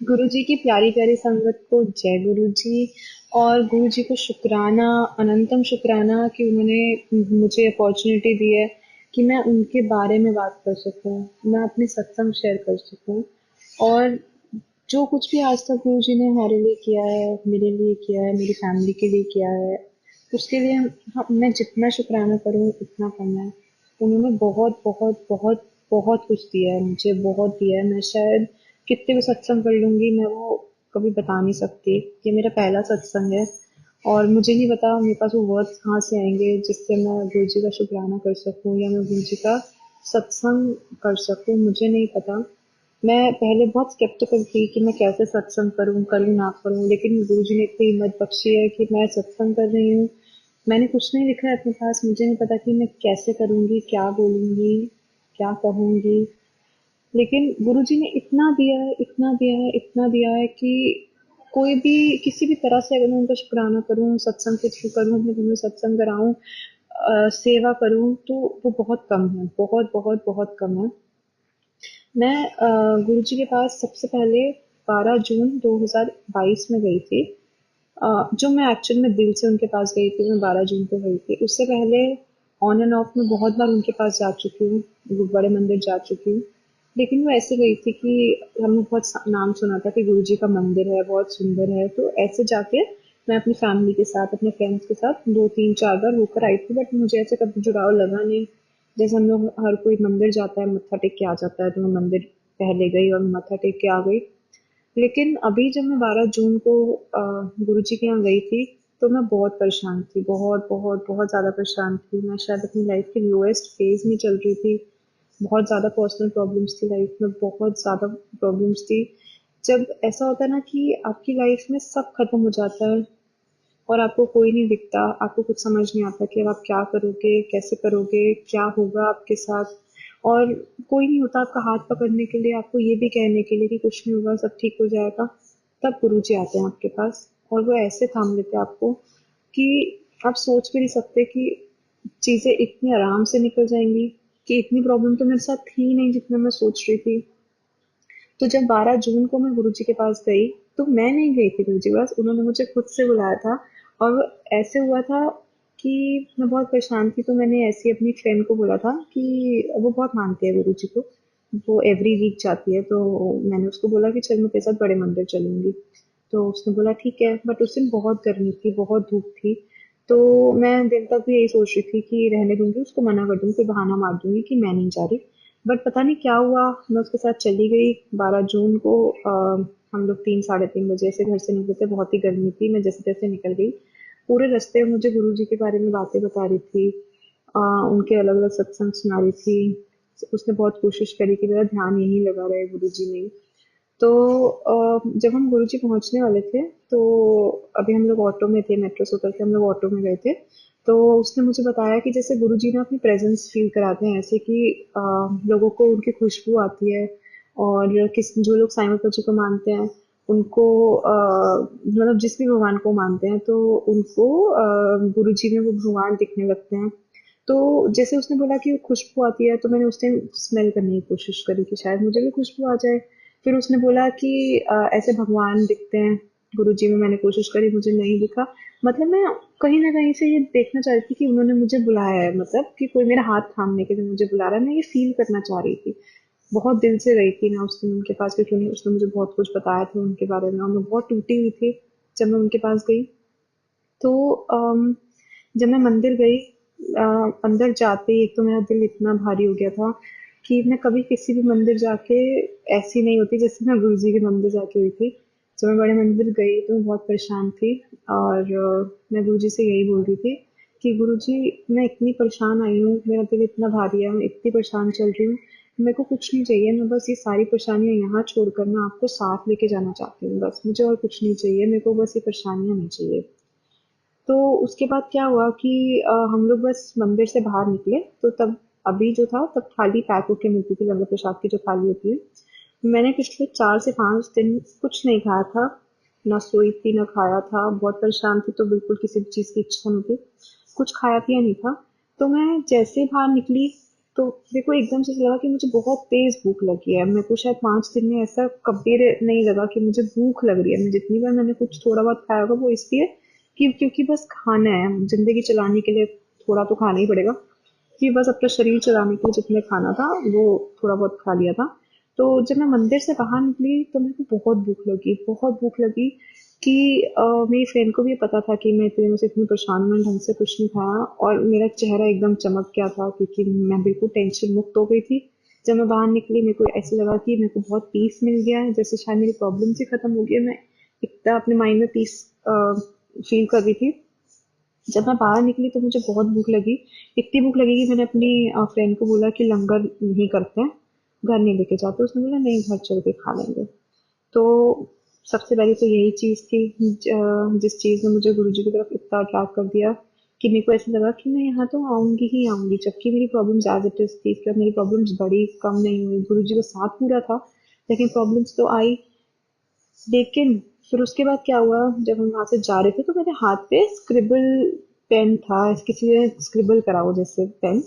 गुरु जी की प्यारी प्यारी संगत को जय गुरु जी। और गुरु जी को शुक्राना, अनंतम शुक्राना कि उन्होंने मुझे अपॉर्चुनिटी दी है कि मैं उनके बारे में बात कर सकूं, मैं अपने सत्संग शेयर कर सकूं। और जो कुछ भी आज तक गुरु जी ने हमारे लिए किया है, मेरे लिए किया है, मेरी फैमिली के लिए किया है, उसके लिए मैं जितना शुक्राना करूं उतना कम है। उन्होंने बहुत बहुत बहुत बहुत कुछ दिया है, मुझे बहुत दिया है। मैं शायद कितने भी सत्संग कर लूंगी, मैं वो कभी बता नहीं सकती। ये मेरा पहला सत्संग है और मुझे नहीं पता मेरे पास वो वर्ड्स कहाँ से आएंगे जिससे मैं गुरु जी का शुक्राना कर सकूं या मैं गुरु जी का सत्संग कर सकूं, मुझे नहीं पता। मैं पहले बहुत स्केप्टिकल थी कि मैं कैसे सत्संग करूं, करूं ना करूं, लेकिन गुरुजी ने इतनी हिम्मत बख्शी है कि मैं सत्संग कर रही हूँ। मैंने कुछ नहीं लिखा है अपने पास, मुझे नहीं पता कि मैं कैसे करूंगी, क्या बोलूंगी, क्या कहूंगी। लेकिन गुरुजी ने इतना दिया है, इतना दिया है, इतना दिया है कि कोई भी किसी भी तरह से अगर मैं उनका शुक्राना करूं, सत्संग के थ्रू करूं, अपने घर में सत्संग कराऊं, सेवा करूं, तो वो बहुत कम है, बहुत बहुत बहुत कम है। मैं गुरुजी के पास सबसे पहले 12 जून 2022 में गई थी। जो मैं एक्चुअल में दिल से उनके पास गई थी, मैं 12 जून को गई थी। उससे पहले ऑन एंड ऑफ मैं बहुत बार उनके पास जा चुकी हूँ, वो बड़े मंदिर जा चुकी हूँ। लेकिन वो ऐसे गई थी कि हमने बहुत नाम सुना था कि गुरुजी का मंदिर है, बहुत सुंदर है, तो ऐसे जाके मैं अपनी फैमिली के साथ, अपने फ्रेंड्स के साथ 2 3 4 बार होकर आई थी, बट मुझे ऐसे कभी जुड़ाव लगा नहीं। जैसे हम लोग हर कोई मंदिर जाता है, मत्था टेक के आ जाता है, तो मैं मंदिर पहले गई और मत्था टेक के आ गई। लेकिन अभी जब मैं 12 जून को गुरुजी के यहाँ गई थी, तो मैं बहुत परेशान थी, बहुत बहुत बहुत ज़्यादा परेशान थी। मैं शायद अपनी लाइफ के लोएस्ट फेज में चल रही थी। बहुत ज़्यादा पर्सनल प्रॉब्लम्स थी लाइफ में, बहुत ज़्यादा प्रॉब्लम्स थी। जब ऐसा होता है ना कि आपकी लाइफ में सब खत्म हो जाता है और आपको कोई नहीं दिखता, आपको कुछ समझ नहीं आता कि अब आप क्या करोगे, कैसे करोगे, क्या होगा आपके साथ। और कोई नहीं होता आपका हाथ पकड़ने के लिए, आपको ये भी कहने के लिए कि कुछ नहीं होगा, सब ठीक हो जाएगा। तब गुरुजी आते हैं आपके पास और वो ऐसे थाम लेते हैं आपको कि आप सोच भी नहीं सकते कि चीजें इतनी आराम से निकल जाएंगी, कि इतनी प्रॉब्लम तो मेरे साथ थी ही नहीं जितना मैं सोच रही थी। तो जब 12 जून को मैं गुरुजी के पास गई, तो मैं नहीं गई थी गुरुजी के पास, उन्होंने मुझे खुद से बुलाया था। और वो ऐसे हुआ था कि मैं बहुत परेशान थी, तो मैंने ऐसी अपनी फ्रेंड को बोला था कि वो बहुत मानती है गुरुजी को, वो एवरी वीक जाती है, तो मैंने उसको बोला कि चल मैं तेरे साथ बड़े मंदिर चलूंगी। तो उसने बोला ठीक है, बट उस दिन बहुत गर्मी थी, बहुत धूप थी। तो मैं दिन तक भी यही सोच रही थी कि रहने दूंगी, उसको मना कर दूंगी, कोई बहाना मार दूंगी कि मैं नहीं जा रही। बट पता नहीं क्या हुआ, मैं उसके साथ चली गई 12 जून को। हम लोग 3 साढ़े 3 बजे से घर से निकले थे, बहुत ही गर्मी थी, मैं जैसे तैसे निकल गई। पूरे रास्ते में मुझे गुरु जी के बारे में बातें बता रही थी, उनके अलग अलग सत्संग सुना रही थी। उसने बहुत कोशिश करी कि मेरा ध्यान यहीं लगा रहे गुरु जी में। तो जब हम गुरुजी पहुंचने वाले थे, तो अभी हम लोग ऑटो में थे, मेट्रो से उतर के हम लोग ऑटो में गए थे। तो उसने मुझे बताया कि जैसे गुरुजी ना अपनी प्रेजेंस फील कराते हैं, ऐसे कि लोगों को उनकी खुशबू आती है। और किस जो लोग साईं बाबा जी को मानते हैं, उनको मतलब जिस भी भगवान को मानते हैं, तो उनको गुरुजी में वो भगवान दिखने लगते हैं। तो जैसे उसने बोला कि खुशबू आती है, तो मैंने उस टाइम स्मेल करने की कोशिश करी कि शायद मुझे भी खुशबू आ जाए। फिर उसने बोला कि ऐसे भगवान दिखते हैं गुरुजी में, मैंने कोशिश करी, मुझे नहीं दिखा। मतलब मैं कहीं ना कहीं से ये देखना चाह रही थी कि उन्होंने मुझे बुलाया है, मतलब कि कोई मेरा हाथ थामने के लिए मुझे बुला रहा है, मैं ये फील करना चाह रही थी। बहुत दिल से गई थी मैं उस दिन उनके पास, क्योंकि उसने मुझे बहुत कुछ बताया था उनके बारे में और मैं बहुत टूटी हुई थी जब मैं उनके पास गई। तो जब मैं मंदिर गई, अंदर जाते ही एक तो मेरा दिल इतना भारी हो गया था कि मैं कभी किसी भी मंदिर जाके ऐसी नहीं होती जैसे मैं गुरु जी के मंदिर जाके हुई थी। जब मैं बड़े मंदिर गई तो मैं बहुत परेशान थी और मैं गुरु जी से यही बोल रही थी कि गुरु जी, मैं इतनी परेशान आई हूँ, मेरा दिल इतना भारी है, मैं इतनी परेशान चल रही हूँ, मेरे को कुछ नहीं चाहिए, मैं बस ये सारी परेशानियां यहाँ छोड़कर मैं आपको साथ लेके जाना चाहती हूँ, बस मुझे और कुछ नहीं चाहिए, मेरे को बस ये परेशानियां नहीं चाहिए। तो उसके बाद क्या हुआ कि हम लोग बस मंदिर से बाहर निकले, तो तब अभी जो था तब थाली पैक होके मिलती थी, लंगर प्रसाद की जो थाली होती है। मैंने पिछले 4 से 5 दिन कुछ नहीं खाया था, ना सोई थी ना खाया था, बहुत परेशान थी, तो बिल्कुल किसी भी चीज़ की इच्छा नहीं थी, कुछ खाया पिया नहीं था। तो मैं जैसे ही बाहर निकली, तो मेरे को एकदम से लगा कि मुझे बहुत तेज भूख लगी है। मेरे को शायद 5 दिन में ऐसा कभी नहीं लगा कि मुझे भूख लग रही है। मैं जितनी बार मैंने कुछ थोड़ा बहुत खाया होगा वो इसलिए कि क्योंकि बस खाना है, जिंदगी चलाने के लिए थोड़ा तो खाना ही पड़ेगा, कि बस अपना शरीर चलाने के लिए जितना खाना था वो थोड़ा बहुत खा लिया था। तो जब मैं मंदिर से बाहर निकली तो मेरे को बहुत भूख लगी, बहुत भूख लगी कि मेरी फ्रेंड को भी ये पता था कि मैं इतने दिनों से इतनी परेशान हूँ, मैंने ढंग से कुछ नहीं खाया और मेरा चेहरा एकदम चमक गया था क्योंकि मैं बिल्कुल टेंशन मुक्त हो गई थी। जब मैं बाहर निकली मेरे को ऐसे लगा कि मेरे को बहुत पीस मिल गया है, जैसे शायद मेरी प्रॉब्लम ही खत्म हो गई है। मैं इतना अपने माइंड में पीस फील कर रही थी। जब मैं बाहर निकली तो मुझे बहुत भूख लगी, इतनी भूख लगी कि मैंने अपनी फ्रेंड को बोला कि लंगर नहीं करते हैं, घर नहीं लेके जाते। उसने बोला नहीं, घर चल के खा लेंगे। तो सबसे पहले तो यही चीज़ थी जिस चीज़ ने मुझे गुरुजी की तरफ इतना अट्रैक्ट कर दिया कि मेरे को ऐसा लगा कि मैं यहाँ तो आऊंगी ही आऊंगी, जबकि मेरी प्रॉब्लम्स एज इट इज थी, कि मेरी प्रॉब्लम्स बड़ी कम नहीं हुई, गुरुजी का साथ पूरा था, लेकिन प्रॉब्लम्स तो आई। लेकिन फिर उसके बाद क्या हुआ, जब हम वहां से जा रहे थे तो मेरे हाथ पे स्क्रिबल पेन था, किसी ने स्क्रिबल करा हो जैसे पेन,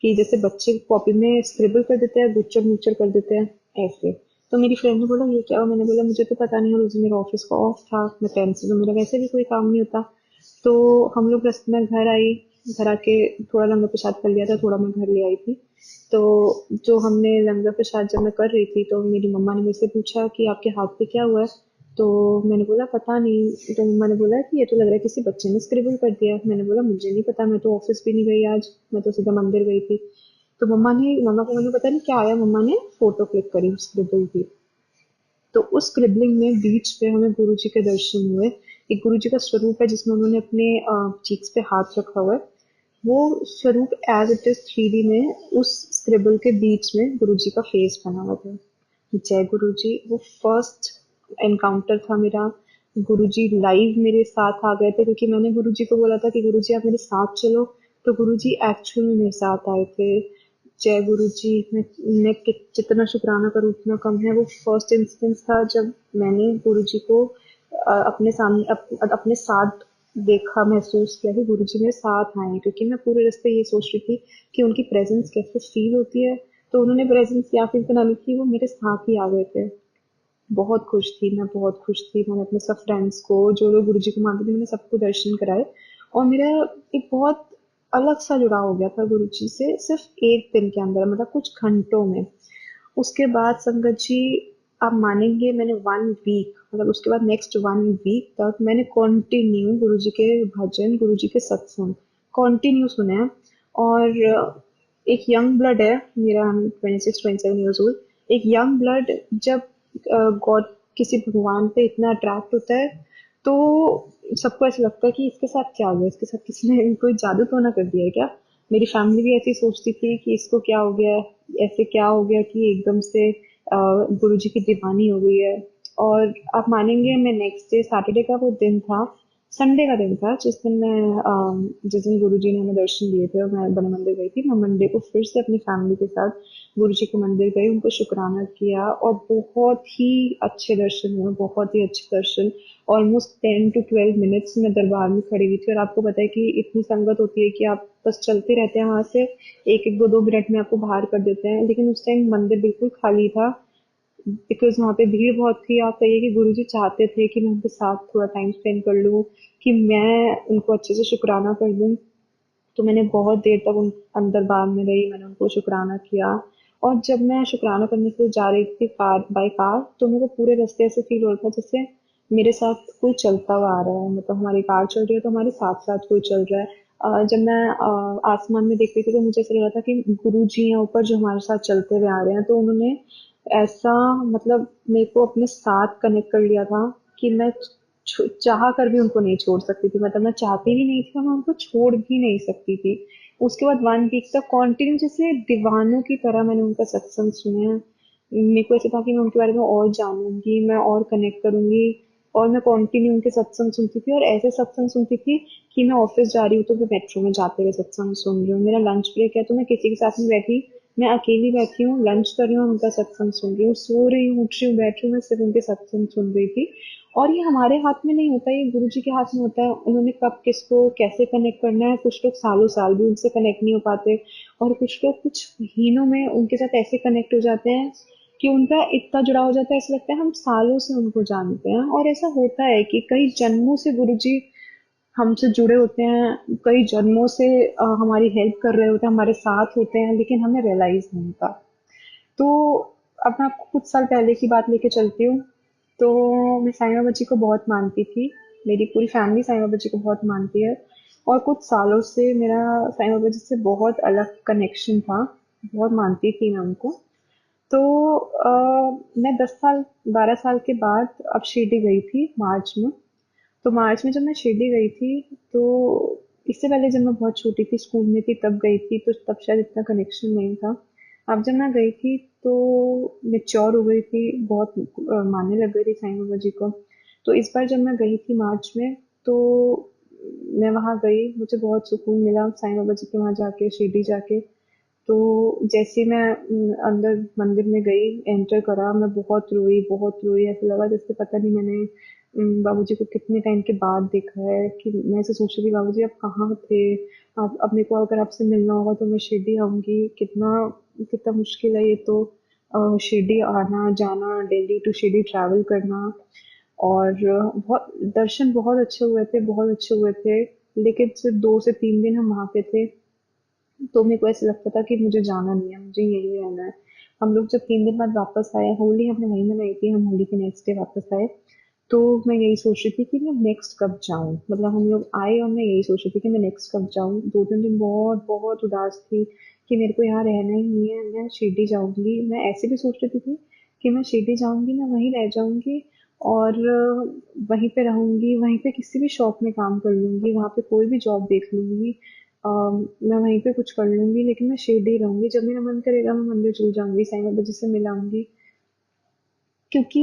कि जैसे बच्चे कॉपी में स्क्रिबल कर देते हैं, गुच्चर मुच्चर कर देते हैं ऐसे। तो मेरी फ्रेंड ने बोला ये क्या हुआ, मैंने बोला मुझे तो पता नहीं, और उस दिन मेरा ऑफिस का ऑफ था, मैं पेन से तो मेरा वैसे भी कोई काम नहीं होता। तो हम लोग रास्ते में घर आई, घर आके थोड़ा लंगर प्रसाद कर लिया था, थोड़ा मैं घर ले आई थी। तो जो हमने लंगर प्रसाद जब मैं कर रही थी तो मेरी मम्मा ने मेरे से पूछा कि आपके हाथ पे क्या हुआ है। तो मैंने बोला पता नहीं। तो मम्मा ने बोला कि ये तो लग रहा है किसी बच्चे ने स्क्रिबल कर दिया। मैंने बोला मुझे नहीं पता, मैं तो ऑफिस भी नहीं गई आज, मैं तो सीधा मंदिर गई थी। तो मम्मा को मैंने पता नहीं क्या आया, मम्मा ने फोटो क्लिक करी स्क्रिबल की। तो उस स्क्रिबलिंग में बीच पे हमें गुरु जी के दर्शन हुए। एक गुरु जी का स्वरूप है जिसमें उन्होंने अपने चीक्स पे हाथ रखा हुआ है। वो स्वरूप एज इट इज 3D में उस स्क्रिबल के बीच में गुरु जी का फेस बना हुआ था। जय गुरु जी। वो फर्स्ट एनकाउंटर था मेरा। गुरु जी लाइव मेरे साथ आ गए थे, क्योंकि मैंने गुरु जी को बोला था कि गुरु जी आप मेरे साथ चलो, तो गुरु जी एक्चुअल में मेरे साथ आए थे। जय गुरु जी। जितना शुक्राना करूँ उतना कम है। वो फर्स्ट इंस्टेंस था जब मैंने गुरु जी को अपने सामने अपने साथ देखा, महसूस किया कि गुरु जी मेरे साथ आए हैं, क्योंकि मैं पूरे रास्ते ये सोच रही थी कि उनकी प्रेजेंस कैसे फील होती है। तो उन्होंने प्रेजेंस या फिर बना ली थी, वो मेरे साथ ही आ गए थे। बहुत खुश थी मैं, बहुत खुश थी। मैंने अपने सब फ्रेंड्स को, जो लोग गुरु जी को मानते थे, मैंने सबको दर्शन कराए। और मेरा एक बहुत अलग सा जुड़ाव हो गया था गुरु जी से, सिर्फ एक दिन के अंदर, मतलब कुछ घंटों में। उसके बाद संगत जी, आप मानेंगे मैंने 1 वीक, मतलब उसके बाद नेक्स्ट 1 वीक तक मैंने कंटिन्यू गुरु जी के भजन, गुरु जी के सत्संग कंटिन्यू सुने हैं। और एक यंग ब्लड है मेरा, 26-27 ईयर्स ओल्ड। एक यंग ब्लड जब गॉड, किसी भगवान पे इतना अट्रैक्ट होता है तो सबको ऐसा लगता है कि इसके साथ क्या हो गया, इसके साथ किसी ने कोई जादू तो ना कर दिया है क्या। मेरी फैमिली भी ऐसी सोचती थी कि इसको क्या हो गया, ऐसे क्या हो गया कि एकदम से गुरु जी की दीवानी हो गई है। और आप मानेंगे, मैं नेक्स्ट डे, सैटरडे का वो दिन था, संडे का दिन था, जिस दिन गुरु जी ने हमें दर्शन दिए थे और मैं बड़े मंदिर गई थी। मैं मंडे को फिर से अपनी फैमिली के साथ गुरु जी के मंदिर गई, उनको शुक्राना किया और बहुत ही अच्छे दर्शन हुए, बहुत ही अच्छे दर्शन। ऑलमोस्ट 10 to 12 मिनट्स मैं दरबार में खड़ी हुई थी। और आपको पता है कि इतनी संगत होती है कि आप बस चलते रहते हैं वहां से, एक एक दो दो मिनट में आपको बाहर कर देते हैं, लेकिन उस टाइम मंदिर बिल्कुल खाली था, बिकॉज वहाँ पे भीड़ बहुत थी। आप कहिए कि गुरुजी चाहते थे कि मैं उनके साथ थोड़ा टाइम स्पेंड कर लूँ, कि मैं उनको अच्छे से शुक्राना कर दूँ। तो मैंने बहुत देर तक उन अंदर बार में रही, मैंने उनको शुक्राना किया। और जब मैं शुक्राना करने के लिए जा रही थी कार बाय कार, तो मेरे को पूरे रास्ते ऐसे फील हो रहा था जैसे मेरे साथ कोई चलता हुआ आ रहा है, मतलब हमारी कार चल रही है तो हमारे साथ साथ कोई चल रहा है। जब मैं आसमान में देख रही थी तो मुझे ऐसा लग रहा था कि गुरु जी हैं ऊपर जो हमारे साथ चलते हुए आ रहे हैं। तो उन्होंने ऐसा, मतलब मेरे को अपने साथ कनेक्ट कर लिया था कि मैं चाह कर भी उनको नहीं छोड़ सकती थी, मतलब मैं चाहती भी नहीं थी और मैं उनको छोड़ भी नहीं सकती थी। उसके बाद 1 वीक तक कंटिन्यू जैसे दीवानों की तरह मैंने उनका सत्संग सुना। मेरे को ऐसा था कि मैं उनके बारे में और जानूंगी, मैं और कनेक्ट करूंगी। और मैं कंटिन्यू उनके सत्संग सुनती थी, और ऐसे सत्संग सुनती थी कि मैं ऑफिस जा रही हूँ तो मैं मेट्रो में जाते हुए सत्संग सुन रही हूँ, मेरा लंच ब्रेक है तो मैं किसी के साथ नहीं बैठी, मैं अकेली बैठी हूँ, लंच कर रही हूँ, उनका सत्संग सुन रही हूँ, सो रही हूँ, उठ रही हूँ, बैठ रही हूँ, मैं सिर्फ उनके सत्संग सुन रही थी। और ये हमारे हाथ में नहीं होता, ये गुरुजी के हाथ में होता है। उन्होंने कब किसको कैसे कनेक्ट करना है, कुछ लोग सालों साल भी उनसे कनेक्ट नहीं हो पाते, और कुछ लोग कुछ महीनों में उनके साथ ऐसे कनेक्ट हो जाते हैं कि उनका इतना जुड़ाव हो जाता है, ऐसा लगता है हम सालों से उनको जानते हैं। और ऐसा होता है कि कई जन्मों से गुरुजी हमसे जुड़े होते हैं, कई जन्मों से हमारी हेल्प कर रहे होते हैं, हमारे साथ होते हैं, लेकिन हमें रियलाइज नहीं होता। तो अब मैं आपको कुछ साल पहले की बात लेके चलती हूँ। तो मैं साईं बाबा जी को बहुत मानती थी, मेरी पूरी फैमिली साईं बाबा जी को बहुत मानती है, और कुछ सालों से मेरा साईं बाबा जी से बहुत अलग कनेक्शन था, बहुत मानती थी मैं उनको। तो मैं 10 साल 12 साल के बाद अब शिरडी गई थी मार्च में। तो मार्च में जब मैं शिरडी गई थी, तो इससे पहले जब मैं बहुत छोटी थी, स्कूल में थी तब गई थी, तो तब शायद इतना कनेक्शन नहीं था। अब जब मैं गई थी तो मेच्योर हो गई थी, बहुत मानने लग गई थी साईं बाबा जी को। तो इस बार जब मैं गई थी मार्च में, तो मैं वहाँ गई, मुझे बहुत सुकून मिला साईं बाबा जी के वहाँ जाके, शिरडी जाके। तो जैसे मैं अंदर मंदिर में गई, एंटर करा, मैं बहुत रोई, ऐसा लगा जैसे पता नहीं मैंने बाबूजी को कितने टाइम के बाद देखा है। कि मैं ऐसे सोच रही थी बाबूजी आप कहाँ थे, आप अब मेरे को अगर आपसे मिलना होगा तो मैं शिरडी आऊंगी, कितना कितना मुश्किल है ये तो, शिरडी आना जाना, दिल्ली टू शिरडी ट्रैवल करना। और बहुत दर्शन बहुत अच्छे हुए थे, बहुत अच्छे हुए थे। लेकिन सिर्फ 2 से 3 दिन हम वहाँ पे थे, तो मेरे को ऐसा लगता था कि मुझे जाना नहीं है, मुझे यहीं रहना है। हम लोग जब 3 दिन बाद वापस आए, होली हमने वहीं मनाई थी, हम होली के नेक्स्ट डे वापस आए। तो मैं यही सोच रही थी कि मैं नेक्स्ट कब जाऊं, मतलब हम लोग आए और मैं यही सोच रही थी कि मैं नेक्स्ट कब जाऊं। 2 3 दिन बहुत बहुत उदास थी कि मेरे को यहाँ रहना ही नहीं है, मैं शिरडी जाऊंगी। मैं ऐसे भी सोच रही थी कि मैं शिरडी जाऊंगी, मैं वहीं रह जाऊंगी, और वहीं पे रहूंगी, वहीं पे किसी भी शॉप में काम कर लूंगी, वहां पे कोई भी जॉब देख लूंगी। मैं वहीं पे कुछ कर लूंगी, लेकिन मैं शिरडी रहूंगी, जब मेरा मन करेगा मैं मंदिर चल जाऊंगी, साईं बाबा जी से मिलाऊंगी। क्योंकि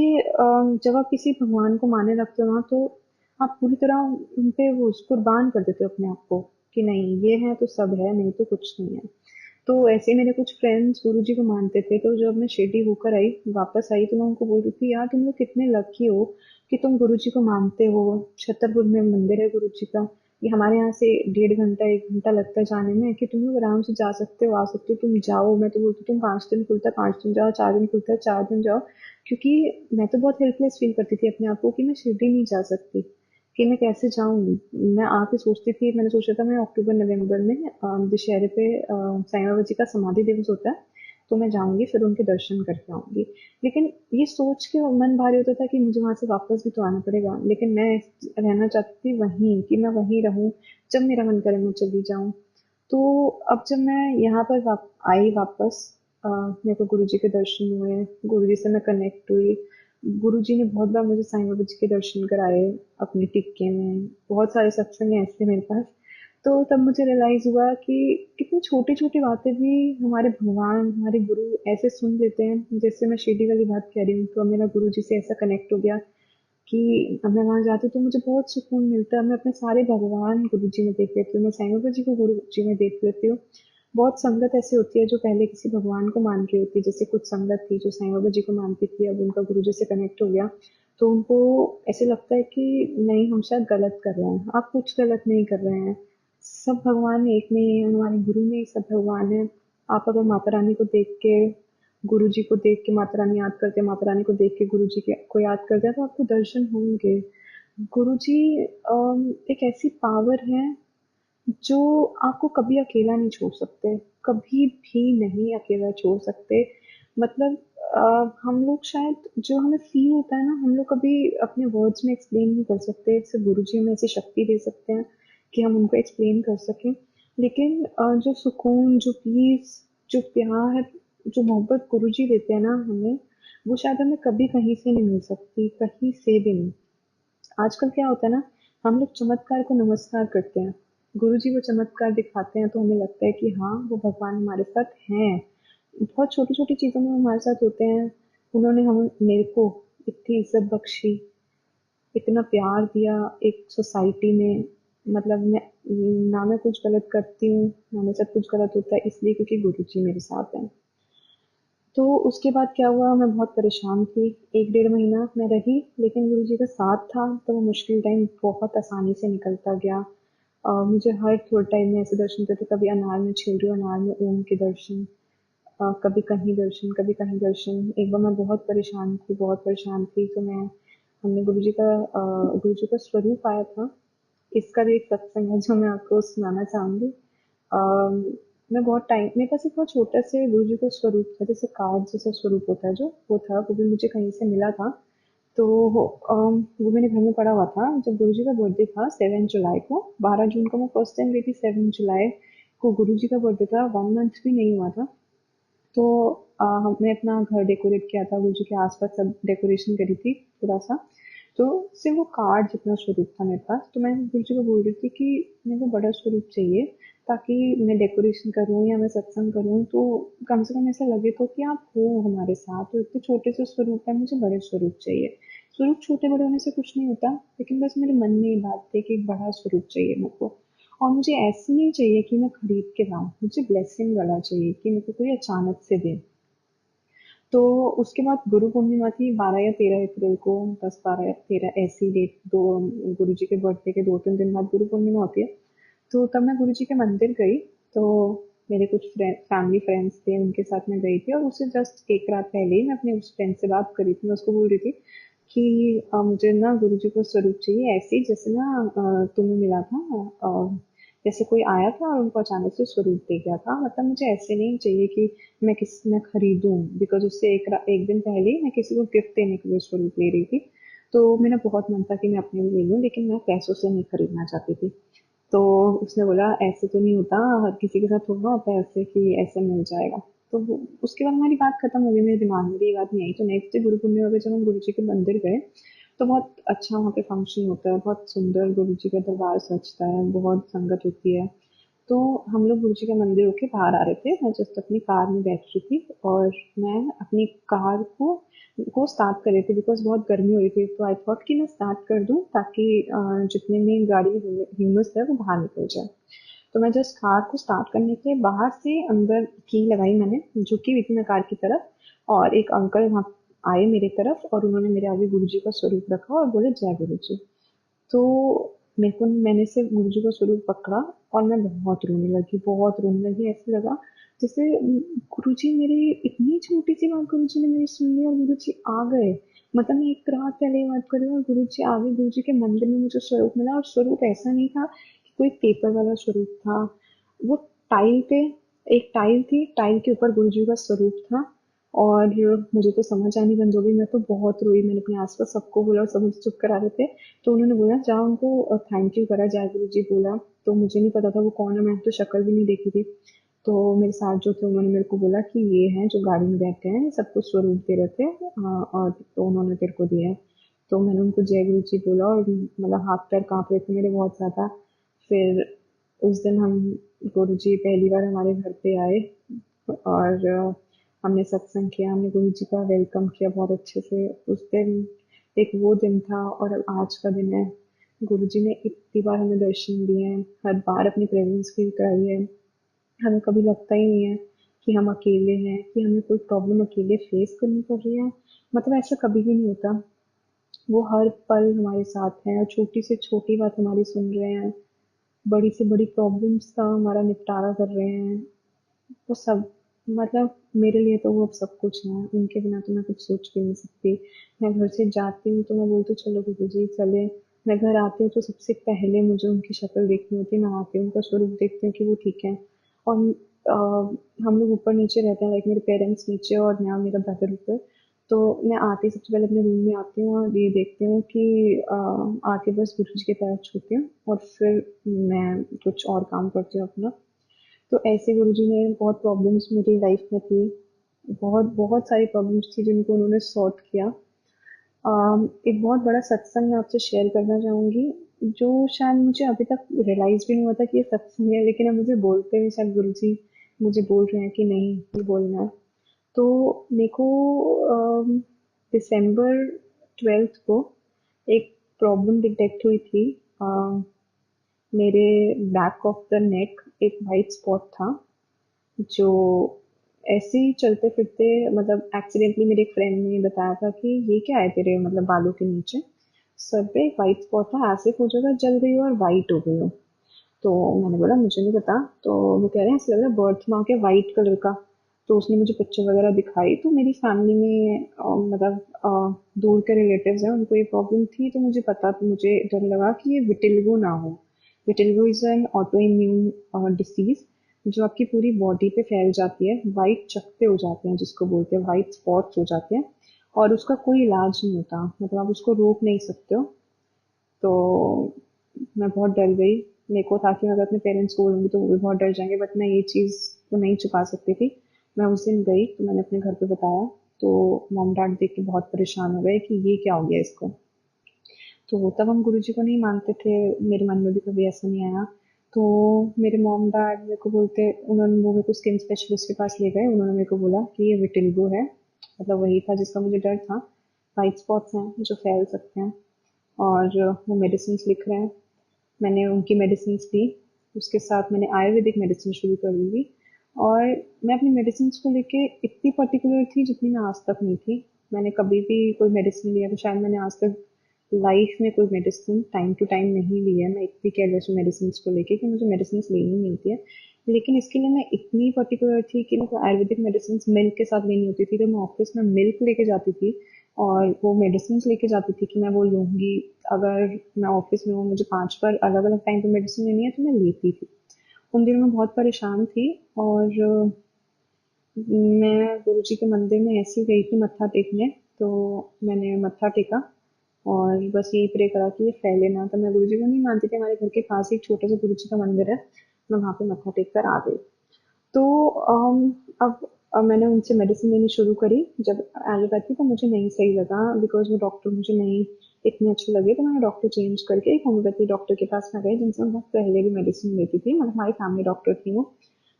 जब आप किसी भगवान को मानने लगते हो ना, तो आप पूरी तरह उन पे वो कुर्बान कर देते हो अपने आप को, कि नहीं ये है तो सब है, नहीं तो कुछ नहीं है। तो ऐसे ही मेरे कुछ फ्रेंड्स गुरु जी को मानते थे, तो जब मैं शिरडी होकर आई, वापस आई, तो मैं उनको बोल रही थी यार तुम लोग कितने लकी हो कि तुम गुरु जी को मानते हो। छतरपुर में मंदिर है गुरु जी का, ये हमारे यहाँ से 1.5 घंटा 1 घंटा लगता है जाने में, कि तुम लोग आराम से जा सकते हो, आ सकते हो, तुम जाओ। मैं तो बोलती हूँ तुम 5 दिन खुलता है 5 दिन जाओ, 4 दिन खुलता है 4 दिन जाओ। क्योंकि मैं तो बहुत हेल्पलेस फील करती थी अपने आप को कि मैं शिरडी नहीं जा सकती, कि मैं कैसे जाऊं। मैं आके सोचती थी, मैंने सोचा था मैं अक्टूबर नवंबर में दशहरे पे साईं बाबा जी का समाधि दिवस होता है, तो मैं जाऊंगी, फिर उनके दर्शन करके आऊंगी। लेकिन ये सोच के मन भारी होता था कि मुझे वहां से वापस भी तो आना पड़ेगा, लेकिन मैं रहना चाहती थी वहीं, कि मैं वहीं रहूं, जब मेरा मन करे मैं चली जाऊं। तो अब जब मैं यहाँ पर आई वापस, मेरे को गुरुजी के दर्शन हुए, गुरुजी से मैं कनेक्ट हुई। गुरुजी ने बहुत बार मुझे साईं बाबा जी के दर्शन कराए अपने टिक्के में, बहुत सारे सत्संग हैं ऐसे मेरे पास। तो तब मुझे रियलाइज हुआ कि कितनी छोटी छोटी बातें भी हमारे भगवान, हमारे गुरु ऐसे सुन लेते हैं। जैसे मैं शिरडी वाली बात कह रही हूँ, तो मेरा गुरु जी से ऐसा कनेक्ट हो गया कि अब मैं वहां जाती हूँ तो मुझे बहुत सुकून मिलता है। मैं अपने सारे भगवान गुरु जी में देख लेती हूँ, मैं साईं बाबा जी को गुरु जी में देख लेती हूँ। बहुत संगत ऐसी होती है जो पहले किसी भगवान को मान रही होती है, जैसे कुछ संगत थी जो साईं बाबा जी को मानती थी, अब उनका गुरु जी से कनेक्ट हो गया, तो उनको ऐसे लगता है कि नहीं हम शायद गलत कर रहे हैं। आप कुछ गलत नहीं कर रहे हैं, सब भगवान एक नहीं है, हमारे गुरु में ही सब भगवान है। आप अगर माता रानी को देख के, गुरु जी को देख के माता रानी याद करते हैं, माता रानी को देख के गुरु जी को याद करते हैं, तो आपको दर्शन होंगे। गुरु जी एक ऐसी पावर है जो आपको कभी अकेला नहीं छोड़ सकते, कभी भी नहीं अकेला छोड़ सकते। मतलब हम लोग शायद, जो हमें फील होता है ना, हम लोग कभी अपने वर्ड्स में एक्सप्लेन नहीं कर सकते, सिर्फ गुरु जी हमें ऐसी शक्ति दे सकते हैं कि हम उनको एक्सप्लेन कर सकें। लेकिन जो सुकून, जो पीस, जो प्यार, जो मोहब्बत गुरु जी देते हैं ना हमें, वो शायद हमें कभी कहीं से नहीं मिल सकती, कहीं से भी नहीं। आजकल क्या होता है ना, हम लोग चमत्कार को नमस्कार करते हैं, गुरु जी वो चमत्कार दिखाते हैं तो हमें लगता है कि हाँ वो भगवान हमारे साथ हैं। बहुत छोटी छोटी चीजों में हमारे साथ होते हैं। उन्होंने हम मेरे को इतनी इज्जत बख्शी, इतना प्यार दिया एक सोसाइटी में। मतलब मैं, ना मैं कुछ गलत करती हूँ, ना मेरे साथ कुछ गलत होता है, इसलिए क्योंकि गुरु जी मेरे साथ हैं। तो उसके बाद क्या हुआ, मैं बहुत परेशान थी। 1 डेढ़ महीना मैं रही, लेकिन गुरु जी का साथ था, तो वो मुश्किल टाइम बहुत आसानी से निकलता गया। मुझे हर थोड़े टाइम में ऐसे दर्शन करते, कभी अनार में छिल रही हूँ, अनार में ओम के दर्शन, कभी कहीं दर्शन, कभी कहीं दर्शन। एक बार मैं बहुत परेशान थी, बहुत परेशान थी, तो मैं हमने गुरु जी का स्वरूप आया था। इसका भी एक सत्संग है जो मैं आपको सुनाना चाहूंगी। अम, मैं बहुत टाइम, मेरे पास एक बहुत छोटा से गुरु जी का स्वरूप था, जैसे कार्ड जैसा स्वरूप होता है जो, वो था, वो भी मुझे कहीं से मिला था। तो वो मेरे घर में पड़ा हुआ था। जब गुरु जी का बर्थडे था 7 जुलाई को, 12 जून को मैं फर्स्ट टाइम गई थी, 7 जुलाई को गुरु जी का बर्थडे था, 1 मंथ भी नहीं हुआ था। तो हमने अपना घर डेकोरेट किया था, गुरु जी के आसपास सब डेकोरेशन करी थी थोड़ा सा। तो सिर्फ वो कार्ड जितना स्वरूप था मेरे पास, तो मैं गुरु जी को बोल रही थी कि मेरे को बड़ा स्वरूप चाहिए, ताकि मैं डेकोरेशन करूँ या मैं सत्संग करूँ तो कम से कम ऐसा लगे तो कि आप हो हमारे साथ। तो इतने छोटे से स्वरूप है, मुझे बड़े स्वरूप चाहिए। स्वरूप छोटे बड़े होने से कुछ नहीं होता, लेकिन बस मेरे मन में ये बात थी कि एक बड़ा स्वरूप चाहिए मेरे को। और मुझे ऐसे नहीं चाहिए कि मैं खरीद के लाऊं, मुझे ब्लेसिंग वाला चाहिए कि मेरे को कोई अचानक से दे। तो उसके बाद गुरु पूर्णिमा थी 12 या 13 अप्रैल को, 10 12 या 13 ऐसी डेट, दो गुरु जी के बर्थडे के 2 3 दिन बाद गुरु पूर्णिमा होती है। तो तब मैं गुरु जी के मंदिर गई। तो मेरे कुछ फैमिली फ्रेंड्स थे, उनके साथ मैं गई थी, और उससे जस्ट एक रात पहले ही मैं अपने उस फ्रेंड से बात करी थी। मैं उसको बोल रही थी कि मुझे ना गुरु जी को स्वरूप चाहिए, ऐसे ही जैसे ना तुम्हें मिला था। जैसे कोई आया था और उनको अचानक से स्वरूप दे गया था, मतलब मुझे ऐसे नहीं चाहिए कि मैं खरीदूं, बिकॉज उससे एक दिन पहले ही मैं किसी को गिफ्ट देने के लिए स्वरूप ले रही थी। तो मेरा बहुत मन था कि मैं अपने लिए ले लूं, लेकिन मैं पैसों से नहीं खरीदना चाहती थी। तो उसने बोला ऐसे तो नहीं होता, हर किसी के साथ थोड़ा होता है ऐसे कि ऐसे मिल जाएगा। तो उसके बाद हमारी बात खत्म हो गई, मेरे दिमाग में भी ये बात नहीं आई। तो नेक्स्ट डे गुरु पूर्णिमा पे जब हम गुरु जी के मंदिर गए, तो बहुत अच्छा वहाँ पे फंक्शन होता है, बहुत सुंदर गुरु जी का दरबार सजता है, बहुत संगत होती है। तो हम लोग गुरु जी के मंदिर होके बाहर आ रहे थे, मैं जस्ट अपनी कार में बैठ रही थी, और मैं अपनी कार को स्टार्ट कर रही थी, बिकॉज बहुत गर्मी हो रही थी। तो आई थॉट कि मैं स्टार्ट कर दूं, ताकि जितने में गाड़ी में ह्यूमस है वो बाहर निकल जाए। तो मैं जस्ट कार को स्टार्ट करने के लिए बाहर से अंदर की लगाई, मैंने झुकी हुई थी मैं कार की तरफ, और एक अंकल वहाँ आए मेरी तरफ, और उन्होंने मेरे आगे गुरु जी का स्वरूप रखा और बोले जय गुरु जी। तो मैंने से गुरु जी का स्वरूप पकड़ा, और मैं बहुत रोने लगी, बहुत रोने लगी। ऐसे लगा जैसे गुरु जी मेरी, इतनी छोटी सी बात गुरु जी ने मेरी सुन ली और गुरु जी आ गए। मतलब मैं एक रात पहले ये बात कर रही हूँ और गुरु जी आ गए, गुरु जी के मंदिर में मुझे स्वरूप मिला। और स्वरूप ऐसा नहीं था कि कोई पेपर वाला स्वरूप था, वो टाइल पे, एक टाइल थी, टाइल के ऊपर गुरु जी का स्वरूप था। और मुझे तो समझ आनी बंद हो गई, मैं तो बहुत रोई। मैंने अपने आसपास सबको बोला और सब मुझे चुप करा रहे थे। तो उन्होंने बोला जाओ उनको थैंक यू करा, जय गुरु जी बोला। तो मुझे नहीं पता था वो कौन है, मैंने तो शक्ल भी नहीं देखी थी। तो मेरे साथ जो थे उन्होंने मेरे को बोला कि ये हैं जो गाड़ी में बैठे हैं, सबको स्वरूप दे रहे थे, और तो उन्होंने तेरे को दिया है। तो मैंने उनको जय गुरु जी बोला, और मतलब हाथ पैर कांप रहे थे मेरे बहुत ज्यादा। फिर उस दिन हम, गुरु जी पहली बार हमारे घर पे आए, और हमने सत्संग किया, हमने गुरु जी का वेलकम किया बहुत अच्छे से उस दिन। एक वो दिन था, और अब आज का दिन है। गुरु जी ने इतनी बार हमें दर्शन दिए हैं, हर बार अपनी प्रेजेंस फील कराई है। हमें कभी लगता ही नहीं है कि हम अकेले हैं, कि हमें कोई प्रॉब्लम अकेले फेस करनी पड़ रही है। मतलब ऐसा कभी भी नहीं होता। वो हर पल हमारे साथ हैं, और छोटी से छोटी बात हमारी सुन रहे हैं, बड़ी से बड़ी प्रॉब्लम्स का हमारा निपटारा कर रहे हैं। वो सब, मतलब मेरे लिए तो वो अब सब कुछ है, उनके बिना तो मैं कुछ सोच भी नहीं सकती। मैं घर से जाती हूँ तो मैं बोलती हूँ चलो गुरु जी चले। मैं घर आती हूँ तो सबसे पहले मुझे उनकी शक्ल देखनी होती है, मैं आती हूँ उनका स्वरूप देखती हूँ कि वो ठीक है। और हम लोग ऊपर नीचे रहते हैं, लाइक मेरे पेरेंट्स नीचे और मैं और मेरा ब्रदर ऊपर। तो मैं आती सबसे पहले अपने रूम में आती हूँ और ये देखती हूँ कि आके बस गुरु जी के पैर छूती हूँ, और फिर मैं कुछ और काम करती हूँ अपना। तो ऐसे गुरुजी ने, बहुत प्रॉब्लम्स मेरी लाइफ में थी, बहुत बहुत सारी प्रॉब्लम्स थी जिनको उन्होंने सॉर्ट किया। एक बहुत बड़ा सत्संग मैं आपसे शेयर करना चाहूंगी, जो शायद मुझे अभी तक रियलाइज भी नहीं हुआ था कि ये सत्संग है, लेकिन अब मुझे बोलते हुए शायद गुरुजी मुझे बोल रहे हैं कि नहीं ये बोलना है। तो मेरे को दिसंबर 12 को एक प्रॉब्लम डिटेक्ट हुई थी। मेरे बैक ऑफ द नेक एक वाइट स्पॉट था, जो ऐसे ही चलते फिरते मतलब एक्सीडेंटली मेरे एक फ्रेंड ने बताया था कि ये क्या है तेरे मतलब बालों के नीचे, सर पे एक वाइट स्पॉट था, ऐसे हो जाएगा जल गई हो और वाइट हो गई हो। तो मैंने बोला मुझे नहीं पता। तो वो कह रहे हैं ऐसा लग रहा है बर्थ मार्क है वाइट कलर का। तो उसने मुझे पिक्चर वगैरह दिखाई, तो मेरी फैमिली में मतलब दूर के रिलेटिव्स हैं, उनको ये प्रॉब्लम थी, तो मुझे पता, तो मुझे डर लगा कि ये विटिलिगो ना हो। Vitiligo is an auto immune disease जो आपकी पूरी बॉडी पे फैल जाती है, वाइट चकत्ते हो जाते हैं जिसको बोलते हैं, वाइट स्पॉट्स हो जाते हैं, और उसका कोई इलाज नहीं होता, मतलब आप उसको रोक नहीं सकते हो। तो मैं बहुत डर गई। मेरे को था कि मैं अगर अपने पेरेंट्स को बोलूँगी तो वो भी बहुत डर जाएंगे, बट मैं ये चीज़ को नहीं छुपा सकती थी। मैं उस दिन गई तो मैंने अपने घर पे बताया, तो मॉम डैड देख के बहुत परेशान हो गए कि ये क्या हो गया इसको। तो तब हम गुरुजी को नहीं मानते थे, मेरे मन में भी कभी ऐसा नहीं आया। तो मेरे मॉम डैड मेरे को बोलते, उन्होंने वो मेरे को स्किन स्पेशलिस्ट के पास ले गए, उन्होंने मेरे को बोला कि ये विटिलिगो है, मतलब वही था जिसका मुझे डर था। वाइट स्पॉट्स हैं जो फैल सकते हैं, और वो मेडिसिन लिख रहे हैं। मैंने उनकी मेडिसिन ली, उसके साथ मैंने आयुर्वेदिक मेडिसिन शुरू कर दी। और मैं अपनी मेडिसिन को लेके इतनी पर्टिकुलर थी जितनी मैं आज तक नहीं थी। मैंने कभी भी कोई मेडिसिन लिया तो शायद मैंने आज तक लाइफ में कोई मेडिसिन टाइम टू टाइम नहीं ली है। मैं इतनी केयरलेस हूँ मेडिसिन को लेके कि मुझे मेडिसिन लेनी नहीं होती है। लेकिन इसके लिए मैं इतनी पर्टिकुलर थी कि मेरे को आयुर्वेदिक मेडिसिन मिल्क के साथ लेनी होती थी, तो मैं ऑफिस में मिल्क लेके जाती थी और वो मेडिसिन लेके जाती थी कि मैं वो लूंगी। अगर मैं ऑफिस में हूँ, मुझे 5 बार अलग अलग टाइम पे मेडिसिन लेनी है, तो मैं लेती थी। उन दिनों में बहुत परेशान थी। और मैं गुरुजी के मंदिर में ऐसे ही गई थी मत्था टेकने, तो मैंने मत्था टेका और बस यही प्रे करा कि ये फैले ना। तो मैं गुरुजी को नहीं मानती थी, हमारे घर के पास ही एक छोटा सा गुरुजी का मंदिर है, मैं वहाँ पे मत्था टेक कर आ गई। तो मैंने उनसे मेडिसिन लेनी शुरू करी। जब एलोपैथी तो मुझे नहीं सही लगा, बिकॉज वो डॉक्टर मुझे नहीं इतने अच्छे लगे, तो मैंने डॉक्टर चेंज करके एक होम्योपैथी डॉक्टर के पास में गई, जिनसे मैं बहुत पहले भी मेडिसिन लेती थी, मतलब हमारी फैमिली डॉक्टर थी वो।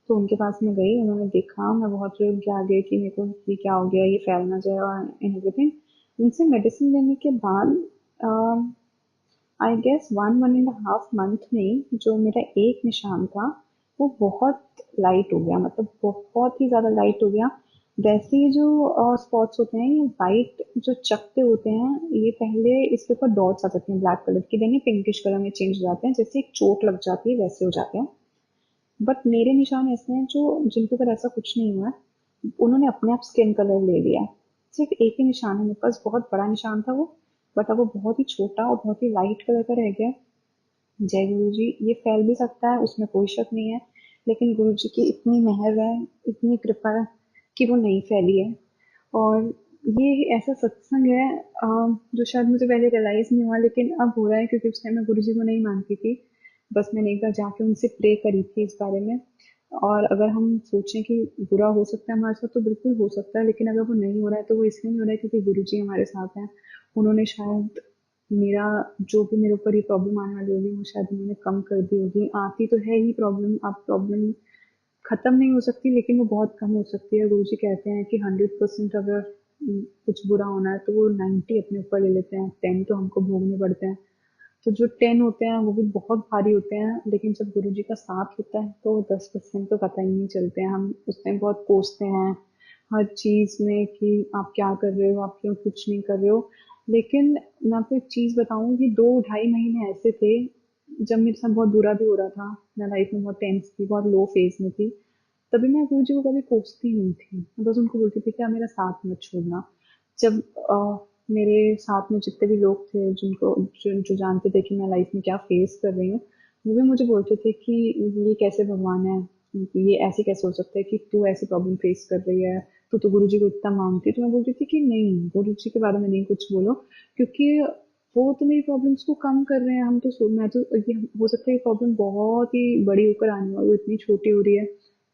तो उनके पास में गई, उन्होंने देखा, मैं बहुत रोई उनके आगे कि मेरे को ये क्या हो गया, ये फैल ना जाए और एवरीथिंग। उनसे मेडिसिन लेने के बाद आई गेस 1.5 मंथ में जो मेरा एक निशान था वो बहुत लाइट हो गया, मतलब बहुत ही ज्यादा लाइट हो गया। वैसे ही जो स्पॉट्स होते हैं, ये वाइट जो चकते होते हैं, ये पहले इसके ऊपर डॉट्स आ जाते हैं ब्लैक कलर की, देन ये पिंकिश कलर में चेंज हो जाते हैं, जैसे एक चोट लग जाती है वैसे हो जाते हैं। बट मेरे निशान ऐसे हैं जो जिनके ऊपर ऐसा कुछ नहीं हुआ है, उन्होंने अपने आप स्किन कलर ले लिया है। सिर्फ एक ही निशान है मेरे पास, बहुत बड़ा निशान था वो, बट अब वो बहुत ही छोटा और बहुत ही लाइट कलर का रह गया है। जय गुरु जी, ये फैल भी सकता है, उसमें कोई शक नहीं है, लेकिन गुरु जी की इतनी मेहर है, इतनी कृपा है कि वो नहीं फैली है। और ये ऐसा सत्संग है जो शायद मुझे पहले रियलाइज नहीं हुआ, लेकिन अब हो रहा है, क्योंकि उस टाइम मैं गुरु जी को नहीं मानती थी। बस मैंने एक बार जाके उनसे प्रे करी थी इस बारे में। और अगर हम सोचें कि बुरा हो सकता है हमारे साथ, तो बिल्कुल हो सकता है, लेकिन अगर वो नहीं हो रहा है तो वो इसलिए नहीं हो रहा है क्योंकि गुरु जी हमारे साथ हैं। उन्होंने शायद मेरा जो भी मेरे ऊपर ये प्रॉब्लम आने वाली होगी, वो शायद उन्होंने कम कर दी होगी। आती तो है ही प्रॉब्लम, अब प्रॉब्लम खत्म नहीं हो सकती, लेकिन वो बहुत कम हो सकती है। गुरु जी कहते हैं कि 100% अगर कुछ बुरा होना है तो वो 90 अपने ऊपर ले लेते हैं, 10 तो हमको भोगने पड़ते हैं। तो जो 10 होते हैं वो भी बहुत भारी होते हैं, लेकिन जब गुरु जी का साथ होता है तो 10% तो पता ही नहीं चलते हैं। हम उस टाइम बहुत कोसते हैं हर चीज में कि आप क्या कर रहे हो, आप क्यों कुछ नहीं कर रहे हो। लेकिन मैं आपको एक चीज बताऊं कि 2 ढाई महीने ऐसे थे जब मेरे साथ बहुत बुरा भी हो रहा था, मैं लाइफ में बहुत टेंस थी, बहुत लो फेज में थी। तभी मैं गुरु जी को कभी कोसती नहीं थी, मैं बस उनको बोलती थी कि आप मेरा साथ मत छोड़ना। जब मेरे साथ में जितने भी लोग थे जो जानते थे कि मैं लाइफ में क्या फेस कर रही हूँ, वो भी मुझे बोलते थे कि ये कैसे भगवान है, ये ऐसे कैसे हो सकता है कि तू ऐसी प्रॉब्लम फेस कर रही है, तू तो गुरु जी को इतना मानती है। तो मैं बोलती थी कि नहीं, गुरु जी के बारे में नहीं कुछ बोलो, क्योंकि वो तो मेरी प्रॉब्लम्स को कम कर रहे हैं। हम तो मैं तो ये हो सकता है ये प्रॉब्लम बहुत ही बड़ी होकर आने वाली, वो इतनी छोटी हो रही है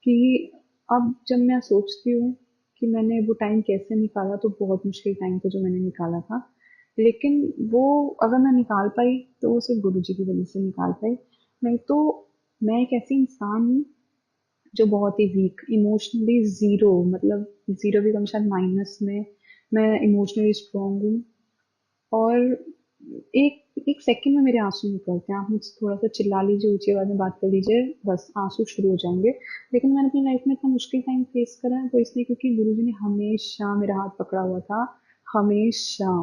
कि अब जब मैं सोचती हूँ कि मैंने वो टाइम कैसे निकाला, तो बहुत मुश्किल टाइम था जो मैंने निकाला था। लेकिन वो अगर मैं निकाल पाई तो वो सिर्फ गुरु जी की वजह से निकाल पाई। नहीं तो मैं एक ऐसी इंसान हूँ जो बहुत ही वीक, इमोशनली जीरो, मतलब जीरो भी कम, शायद माइनस में। मैं इमोशनली स्ट्रांग हूँ, और एक एक सेकंड में मेरे आंसू निकलते हैं। आप मुझसे थोड़ा सा चिल्ला लीजिए, ऊंची आवाज में बात कर लीजिए, बस आंसू शुरू हो जाएंगे। लेकिन मैंने अपनी लाइफ में इतना मुश्किल टाइम फेस करा है वो इसलिए क्योंकि गुरुजी ने हमेशा मेरा हाथ पकड़ा हुआ था, हमेशा।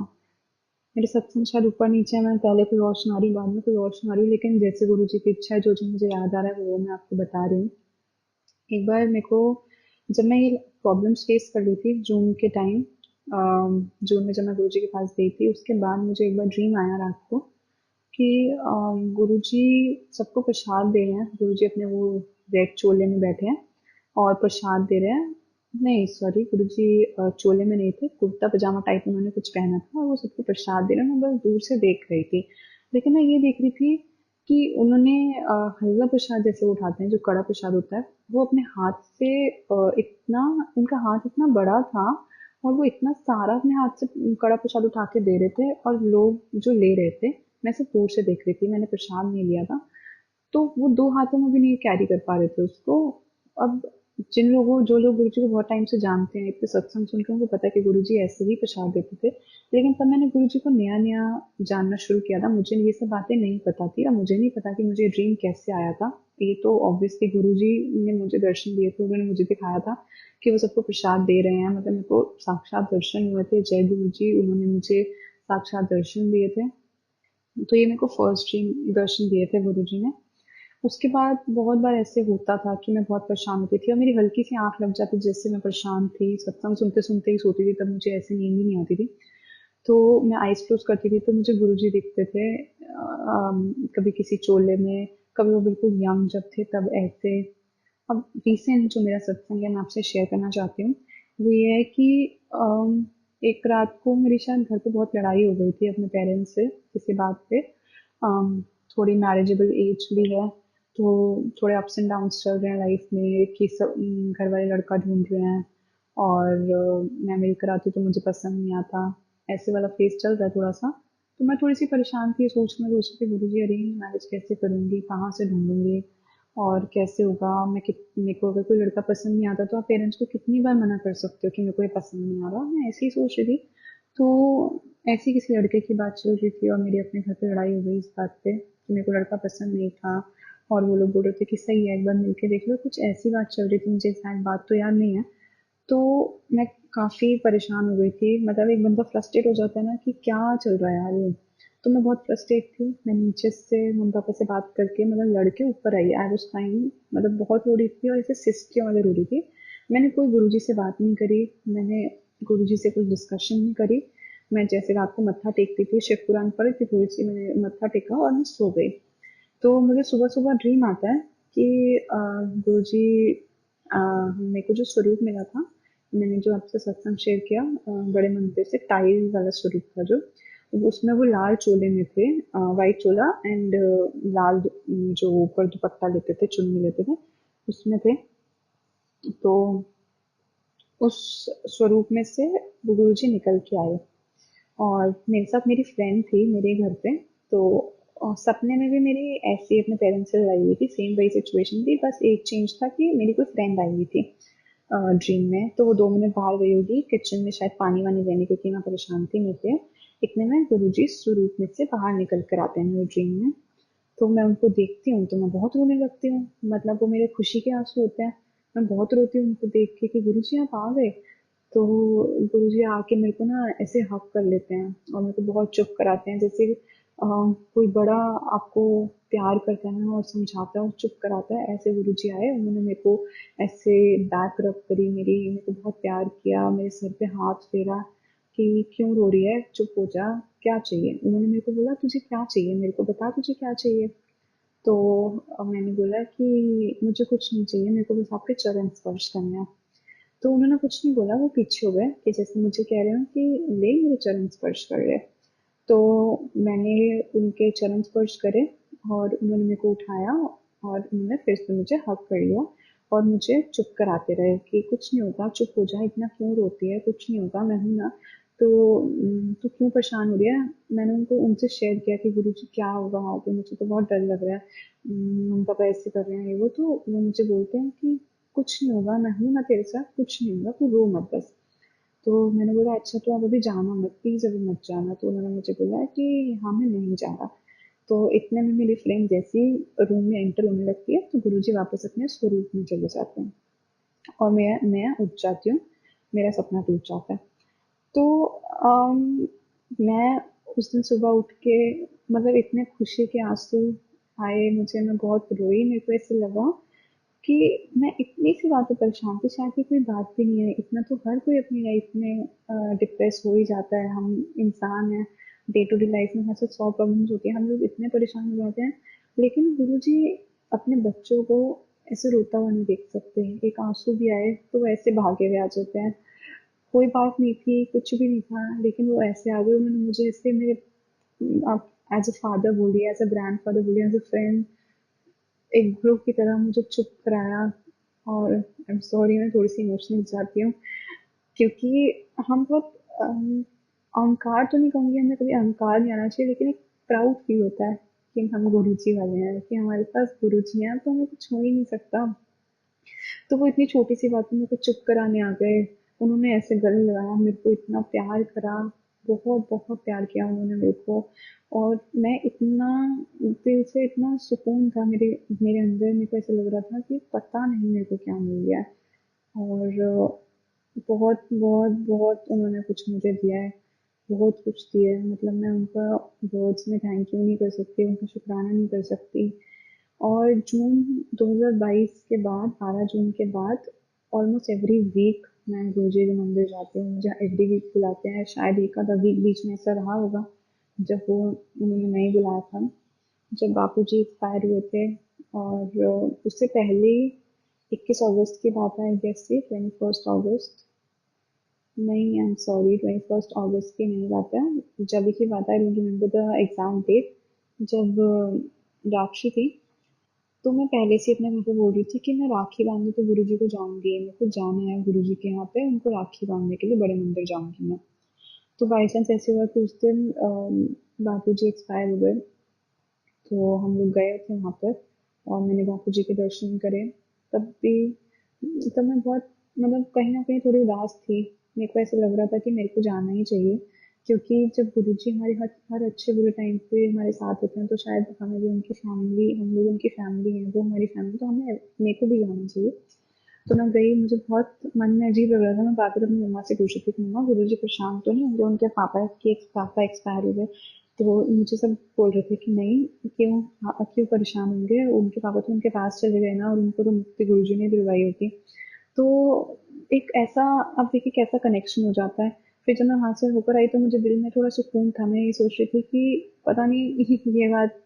मेरे सत्संग शायद ऊपर नीचे है, मैं पहले कोई और सुना रही हूँ, बाद में कोई और सुना रही हूँ, लेकिन जैसे गुरुजी की इच्छा है, जो जो मुझे याद आ रहा है वो मैं आपको बता रही हूँ। एक बार मेरे को, जब मैं ये प्रॉब्लम्स फेस कर रही थी जून के टाइम, जून में जब मैं गुरुजी के पास गई थी, उसके बाद मुझे एक बार ड्रीम आया रात को कि गुरुजी सबको प्रसाद दे रहे हैं। गुरुजी अपने वो रेड चोले में बैठे हैं और प्रसाद दे रहे हैं। नहीं सॉरी, गुरुजी चोले में नहीं थे, कुर्ता पजामा टाइप उन्होंने कुछ पहना था और वो सबको प्रसाद दे रहे हैं। मैं बस दूर से देख रही थी, लेकिन मैं ये देख रही थी कि उन्होंने हलवा प्रसाद जैसे उठाते हैं, जो कड़ा प्रसाद होता है, वो अपने हाथ से इतना, उनका हाथ इतना बड़ा था और वो इतना सारा अपने हाथ से कड़ा प्रसाद उठा के दे रहे थे, और लोग जो ले रहे थे, मैं सिर्फ दूर से देख रही थी, मैंने प्रसाद नहीं लिया था। तो वो दो हाथों में भी नहीं कैरी कर पा रहे थे उसको। अब जिन लोगों, जो लोग गुरुजी को बहुत टाइम से जानते हैं, इतने सत्संग सुन के उनको पता है कि गुरुजी ऐसे ही प्रसाद देते थे। लेकिन तब मैंने गुरुजी को नया नया जानना शुरू किया था, मुझे ये सब बातें नहीं पता थी, और मुझे नहीं पता कि मुझे ड्रीम कैसे आया था। ये तो ऑब्वियसली गुरुजी ने मुझे दर्शन दिए थे, उन्होंने मुझे दिखाया था कि वो सबको प्रसाद दे रहे हैं, मतलब मेरे को साक्षात दर्शन हुए थे। जय गुरु जी, उन्होंने मुझे साक्षात दर्शन दिए थे। तो ये मेरे को फर्स्ट ड्रीम दर्शन दिए थे गुरु जी ने। उसके बाद बहुत बार ऐसे होता था कि मैं बहुत परेशान होती थी और मेरी हल्की सी आंख लग जाती, जैसे मैं परेशान थी, सत्संग सुनते सुनते ही सोती थी, तब मुझे ऐसे नींद ही नहीं आती थी। तो मैं आईज क्लोज करती थी तो मुझे गुरुजी दिखते थे, कभी किसी चोले में, कभी वो बिल्कुल यंग जब थे तब ऐसे। अब रिसेंट जो मेरा सत्संग है मैं आपसे शेयर करना चाहती हूँ, वो ये है कि एक रात को मेरी शायद घर पे बहुत लड़ाई हो गई थी अपने पेरेंट्स से किसी बात पे। थोड़ी मैरिजेबल एज भी है, तो थोड़े अप्स एंड डाउन्स चल रहे हैं लाइफ में कि सब घर वाले लड़का ढूंढ रहे हैं, और मैं मिल कर आती हूँ तो मुझे पसंद नहीं आता, ऐसे वाला फेस चल रहा है थोड़ा सा। तो मैं थोड़ी सी परेशान थी, सोच रही गुरु जी अरेंज मैरिज कैसे करूंगी, कहाँ से ढूंढूंगी, और कैसे होगा। मेरे को अगर कोई लड़का पसंद नहीं आता तो आप पेरेंट्स को कितनी बार मना कर सकते हो कि मेरे को ये पसंद नहीं आ रहा। मैं ऐसे ही सोच रही थी। तो ऐसी किसी लड़के की बात चल रही थी और मेरी अपने घर पे लड़ाई हो गई इस बात पे कि मेरे को लड़का पसंद नहीं था, और वो लोग बोल रहे थे कि सही है एक बार मिलके देख लो, कुछ ऐसी बात चल रही थी, मुझे एग्जैक्ट बात तो याद नहीं है। तो मैं काफ़ी परेशान हो गई थी, मतलब एक बंदा फ्रस्ट्रेट हो जाता है ना कि क्या चल रहा है यार ये। तो मैं बहुत फ्रस्ट्रेट थी, मैं नीचे से मम्मी पापा से बात करके मतलब लड़के ऊपर आई, आई वाज क्राइंग, मतलब बहुत रो रही थी और ऐसे सिस्कियों वाले रो रही थी। मैंने कोई गुरुजी से बात नहीं करी, मैंने गुरुजी से कुछ डिस्कशन नहीं करी। मैं जैसे रात को मत्था टेकती थी, शिव पुराण पढ़ी थी थोड़ी सी, मैंने मत्था टेका और मैं सो गई। तो मुझे सुबह सुबह ड्रीम आता है कि गुरुजी, मेरे को जो स्वरूप मिला था, मैंने जो आपसे सत्संग शेयर किया, बड़े मंदिर से टाइल वाला स्वरूप था जो, उसमें वो लाल चोले में थे, वाइट चोला एंड लाल जो ऊपर दुपट्टा लेते थे, चुन्नी लेते थे, उसमें थे। तो उस स्वरूप में से गुरु जी निकल के आए, और मेरे साथ मेरी फ्रेंड थी मेरे घर पे। तो सपने में भी मेरी ऐसी अपने पेरेंट्स से लड़ाई हुई थी, सेम वही सिचुएशन थी, बस एक चेंज था कि मेरी कोई फ्रेंड आई हुई थी ड्रीम में। तो वो 2 मिनट बाहर गई होगी किचन में शायद पानी वानी लेने, क्योंकि मैं परेशान थी मेरे से। इतने में गुरुजी स्वरूप में से बाहर निकल कर आते हैं मेरे ड्रीम में। तो मैं उनको देखती हूँ तो मैं बहुत रोने लगती हूँ, मतलब वो मेरे खुशी के आंसू होते हैं। मैं बहुत रोती हूँ उनको देख के कि गुरुजी आप आ गए। तो गुरुजी आके मेरे को ना ऐसे हक कर लेते हैं और मेरे को बहुत चुप कराते हैं, जैसे कोई बड़ा आपको प्यार करता है ना और समझाता है और चुप कराता है, ऐसे गुरुजी आए, उन्होंने मेरे को ऐसे बैक रब करी मेरी, मेरे को बहुत प्यार किया, मेरे सर पे हाथ फेरा कि क्यों रो रही है, चुप हो जा, क्या चाहिए। उन्होंने मेरे को बोला तुझे क्या चाहिए, मेरे को बता तुझे क्या चाहिए। तो मैंने बोला कि मुझे कुछ नहीं चाहिए, मेरे को बस आपके चरण स्पर्श करना है। तो उन्होंने कुछ नहीं बोला, वो पीछे हो गए कि जैसे मुझे कह रहे हो कि ले मेरे चरण स्पर्श कर ले। तो मैंने उनके चरण स्पर्श करे और उन्होंने मेरे को उठाया और उन्होंने फिर से मुझे हक कर लिया और मुझे चुप कराते रहे कि कुछ नहीं होगा, चुप हो जा, इतना क्यों रोती है, कुछ नहीं होगा, मैं हूं ना। तो तू क्यों परेशान हो रही है। मैंने उनको उनसे शेयर किया कि गुरुजी क्या होगा वहाँ पे, मुझे तो बहुत डर लग रहा है, मम्मी पापा ऐसे कर रहे हैं ये वो। तो वो मुझे बोलते हैं कि कुछ नहीं होगा, मैं हूं ना तेरे साथ, कुछ नहीं होगा, तू रो मत बस। तो मैंने बोला अच्छा तो आप अभी जाना मत, प्लीज़ अभी मत जाना। तो उन्होंने मुझे बोला कि हाँ, मैं नहीं जा रहा। तो इतने में मेरी फ्रेंड जैसे ही रूम में एंटर होने लगती है तो गुरुजी वापस अपने स्वरूप में चले जाते हैं और मैं उठ जाती हूँ, मेरा सपना टूट जाता है। तो मैं उस दिन सुबह उठ के मतलब इतने खुशी के आंसू आए मुझे, मैं बहुत रोई। मेरे को ऐसे लगा कि मैं इतनी सी बातों पर परेशान थी, शायद ये कोई बात भी नहीं है, इतना तो हर कोई अपनी लाइफ में डिप्रेस हो ही जाता है, हम इंसान हैं, डे टू डे लाइफ में हर से 100 प्रॉब्लम्स होती हैं, हम लोग इतने परेशान हो जाते हैं। लेकिन गुरुजी अपने बच्चों को ऐसे रोता हुआ नहीं देख सकते, एक आंसू भी आए तो वो ऐसे भागे हुए आ जाते हैं। कोई बात नहीं थी, कुछ भी नहीं था, लेकिन वो ऐसे आ गए, उन्होंने मुझे ऐसे मेरे आप एज अ फादर बोलिए, एज अ ग्रैंड फादर बोलिए, एज अ फ्रेंड, एक ग्रुप की तरह मुझे चुप कराया। और आई एम सॉरी, मैं थोड़ी सी इमोशनल हो जाती हूँ, क्योंकि हम बहुत अहंकार तो नहीं कहूँगी, हमें कभी अहंकार नहीं आना चाहिए, लेकिन एक प्राउड फील होता है कि हम गुरुजी वाले हैं, कि हमारे पास गुरुजी हैं, तो हमें कुछ हो ही नहीं सकता। तो वो इतनी छोटी सी बात में मेरे को चुप कराने आ गए। उन्होंने ऐसे गले लगाया, मेरे को इतना प्यार करा, बहुत बहुत प्यार किया उन्होंने मेरे को। और मैं इतना दिल से, इतना सुकून था मेरे मेरे अंदर, मेरे को ऐसा लग रहा था कि पता नहीं मेरे को क्या मिल गया है। और बहुत बहुत बहुत उन्होंने कुछ मुझे दिया है, बहुत कुछ दिया है, मतलब मैं उनका वर्ड्स में थैंक यू नहीं कर सकती, उनका शुक्राना नहीं कर सकती। और जून 2022 के बाद, 12 जून के बाद ऑलमोस्ट एवरी वीक मैं गुरुजी के मंदिर जाती हूँ, मुझे एवरी वीक बुलाते हैं। शायद एक आधा वीक बीच में ऐसा रहा होगा जब वो उन्होंने नहीं बुलाया था, जब बापूजी एक्सपायर हुए थे। और उससे पहले 21 अगस्त की बात है, आई गेस थी 21 अगस्त, नहीं आई एम सॉरी, 21 अगस्त की नहीं बात है, जब की बात है, I don't remember the exam date. जब राखी थी, तो मैं पहले से अपने घर पे बोल रही थी कि मैं राखी बांधने तो गुरुजी को जाऊंगी, मेरे को जाना है गुरुजी के यहाँ पे, उनको राखी बांधने के लिए बड़े मंदिर जाऊंगी मैं। तो बाई चांस ऐसे हुआ कि उस दिन बापूजी एक्सपायर हुए, तो हम लोग गए थे वहाँ पर और मैंने बापूजी के दर्शन करे। तब भी, तब मैं बहुत, मतलब कहीं ना कहीं थोड़ी उदास थी। मेरे को ऐसा लग रहा था कि मेरे को जाना ही चाहिए, क्योंकि जब गुरुजी हमारे हर हर अच्छे बुरे टाइम पे हमारे साथ होते हैं, तो शायद हमें भी उनकी फैमिली, हम लोग उनकी फैमिली हैं, वो हमारी फैमिली, तो हमें, मेरे को भी जाना चाहिए। तो मैं गई, मुझे बहुत मन में अजीब लग रहा था। मैं बात अपनी मम्मा से पूछ रही थी कि मम्मा गुरुजी परेशान तो नहीं होंगे, उनके पापा एक्सपायर हो गए। तो मुझे सब बोल रहे थे कि नहीं, क्यों, क्यों परेशान होंगे, उनके पापा तो उनके पास चले गए ना, और उनको तो मुक्ति गुरुजी ने दिलवाई होगी। तो एक ऐसा, अब देखिए कैसा कनेक्शन हो जाता है। फिर जब मैं वहां से होकर आई तो मुझे दिल में थोड़ा सुकून था, मैं ये सोच रही थी कि पता नहीं ये बात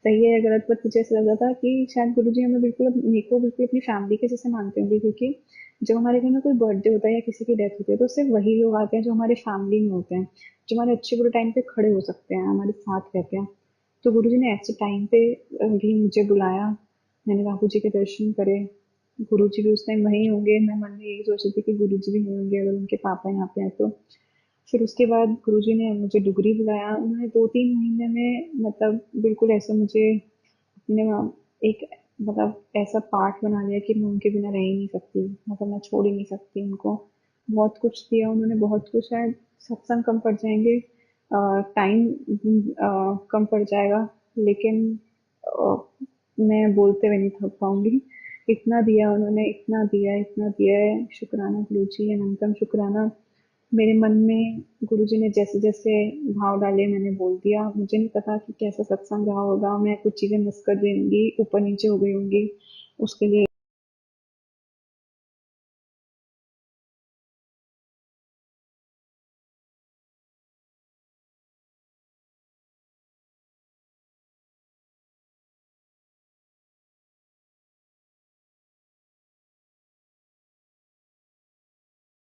सही है या गलत, पर मुझे ऐसा लग रहा था कि शायद गुरुजी हमें बिल्कुल, मेरे को बिल्कुल अपनी फैमिली के जैसे मानते होंगे, क्योंकि जब हमारे घर में कोई बर्थडे होता है या किसी की डेथ होती है, तो सिर्फ वही लोग आते हैं जो हमारी फैमिली में होते हैं, जो हमारे अच्छे बुरे टाइम पे खड़े हो सकते हैं, हमारे साथ रहते हैं। तो गुरुजी ने ऐसे टाइम पे भी मुझे बुलाया, मैंने बापूजी के दर्शन करे। गुरुजी भी उस टाइम वहीं होंगे, मैं मन में यही सोच रही थी कि गुरुजी भी नहीं होंगे अगर उनके पापा यहाँ पे आए तो। फिर उसके बाद गुरुजी ने मुझे डुगरी बुलाया, उन्होंने 2-3 महीने में, मतलब बिल्कुल ऐसा मुझे अपने एक, मतलब ऐसा पार्ट बना लिया कि मैं उनके बिना रह ही नहीं सकती, मतलब मैं छोड़ ही नहीं सकती उनको। बहुत कुछ दिया उन्होंने, बहुत कुछ, शायद सत्संग कम पड़ जाएंगे, टाइम कम पड़ जाएगा, लेकिन अ, मैं बोलते हुए नहीं थक पाऊंगी। इतना दिया उन्होंने, इतना दिया, इतना दिया है, शुक्राना गुरुजी, अनंतम शुक्राना। मेरे मन में गुरुजी ने जैसे जैसे भाव डाले मैंने बोल दिया। मुझे नहीं पता कि कैसा सत्संग रहा होगा, मैं कुछ चीजें मिस कर देंगी, ऊपर नीचे हो गई होंगी, उसके लिए